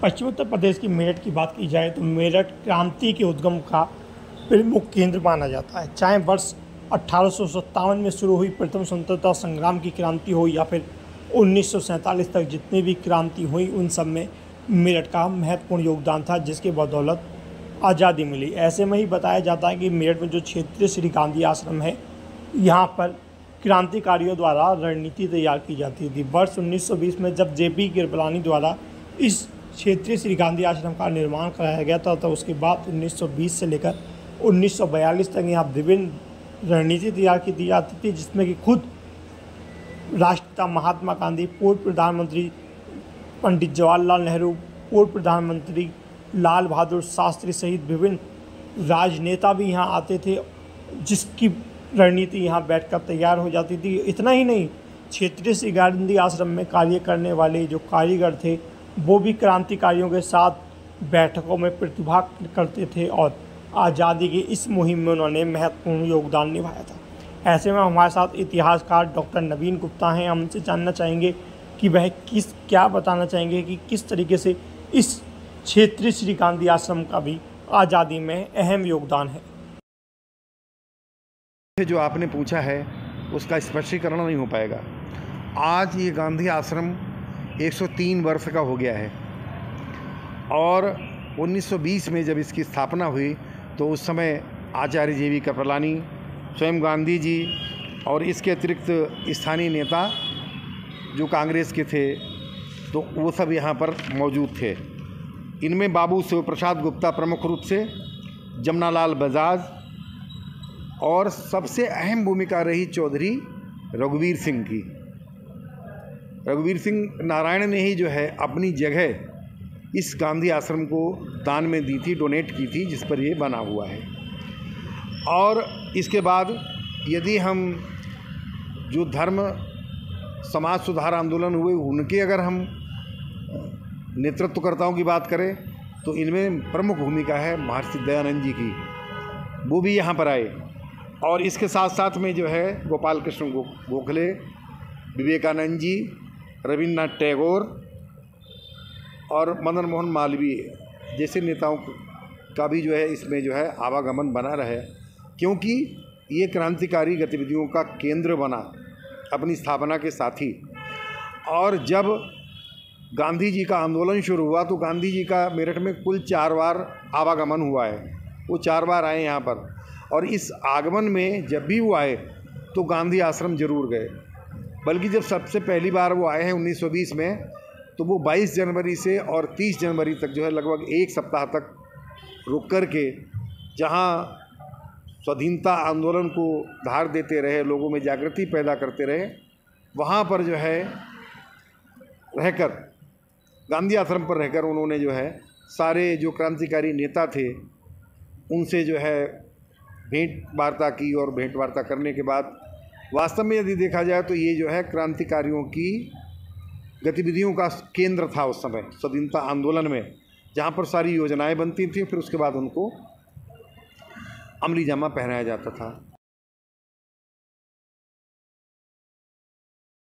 पश्चिम उत्तर प्रदेश की मेरठ की बात की जाए तो मेरठ क्रांति के उद्गम का प्रमुख केंद्र माना जाता है। चाहे वर्ष 1857 में शुरू हुई प्रथम स्वतंत्रता संग्राम की क्रांति हो या फिर 1947 तक जितनी भी क्रांति हुई, उन सब में मेरठ का महत्वपूर्ण योगदान था, जिसके बदौलत आज़ादी मिली। ऐसे में ही बताया जाता है कि मेरठ में जो क्षेत्रीय श्री गांधी आश्रम है, यहाँ पर क्रांतिकारियों द्वारा रणनीति तैयार की जाती थी। वर्ष 1920 में जब जेपी कृपलानी द्वारा इस क्षेत्रीय श्री गांधी आश्रम का निर्माण कराया गया था, तो उसके बाद 1920 से लेकर 1942 तक यहाँ विभिन्न रणनीति तैयार की दी जाती थी, जिसमें कि खुद राष्ट्रपिता महात्मा गांधी, पूर्व प्रधानमंत्री पंडित जवाहरलाल नेहरू, पूर्व प्रधानमंत्री लाल बहादुर शास्त्री सहित विभिन्न राजनेता भी यहाँ आते थे, जिसकी रणनीति यहाँ बैठकर तैयार हो जाती थी। इतना ही नहीं, क्षेत्रीय श्री गांधी आश्रम में कार्य करने वाले जो कारीगर थे, वो भी क्रांतिकारियों के साथ बैठकों में प्रतिभाग करते थे और आज़ादी की इस मुहिम में उन्होंने महत्वपूर्ण योगदान निभाया था। ऐसे में हमारे साथ इतिहासकार डॉक्टर नवीन गुप्ता हैं। हम उनसे जानना चाहेंगे कि वह क्या बताना चाहेंगे कि किस तरीके से इस क्षेत्रीय श्री गांधी आश्रम का भी आज़ादी में अहम योगदान है। जो आपने पूछा है उसका स्पष्टीकरण नहीं हो पाएगा। आज ये गांधी आश्रम 103 वर्ष का हो गया है और 1920 में जब इसकी स्थापना हुई तो उस समय आचार्य जेवी कृपलानी, स्वयं गांधी जी और इसके अतिरिक्त स्थानीय नेता जो कांग्रेस के थे, तो वो सब यहाँ पर मौजूद थे। इनमें बाबू शिव प्रसाद गुप्ता प्रमुख रूप से, जमनालाल बजाज और सबसे अहम भूमिका रही चौधरी रघुवीर सिंह की। रघुवीर सिंह नारायण ने ही जो है अपनी जगह इस गांधी आश्रम को दान में दी थी, डोनेट की थी, जिस पर ये बना हुआ है। और इसके बाद यदि हम जो धर्म समाज सुधार आंदोलन हुए उनके अगर हम नेतृत्वकर्ताओं की बात करें तो इनमें प्रमुख भूमिका है महर्षि दयानंद जी की, वो भी यहाँ पर आए। और इसके साथ साथ में जो है गोपाल कृष्ण गोखले, विवेकानंद जी, रविन्द्रनाथ टैगोर और मदन मोहन मालवीय जैसे नेताओं का भी जो है इसमें जो है आवागमन बना रहे, क्योंकि ये क्रांतिकारी गतिविधियों का केंद्र बना अपनी स्थापना के साथ ही। और जब गांधी जी का आंदोलन शुरू हुआ तो गांधी जी का मेरठ में कुल 4 बार आवागमन हुआ है। वो 4 बार आए यहाँ पर, और इस आगमन में जब भी वो आए तो गांधी आश्रम जरूर गए। बल्कि जब सबसे पहली बार वो आए हैं 1920 में, तो वो 22 जनवरी से और 30 जनवरी तक जो है लगभग 1 सप्ताह तक रुक कर के जहाँ स्वाधीनता आंदोलन को धार देते रहे, लोगों में जागृति पैदा करते रहे, वहाँ पर जो है रहकर, गांधी आश्रम पर रहकर उन्होंने जो है सारे जो क्रांतिकारी नेता थे उनसे जो है भेंट वार्ता की। और भेंट वार्ता करने के बाद वास्तव में यदि देखा जाए तो ये जो है क्रांतिकारियों की गतिविधियों का केंद्र था उस समय स्वाधीनता आंदोलन में, जहाँ पर सारी योजनाएं बनती थी, फिर उसके बाद उनको अमली जामा पहनाया जाता था।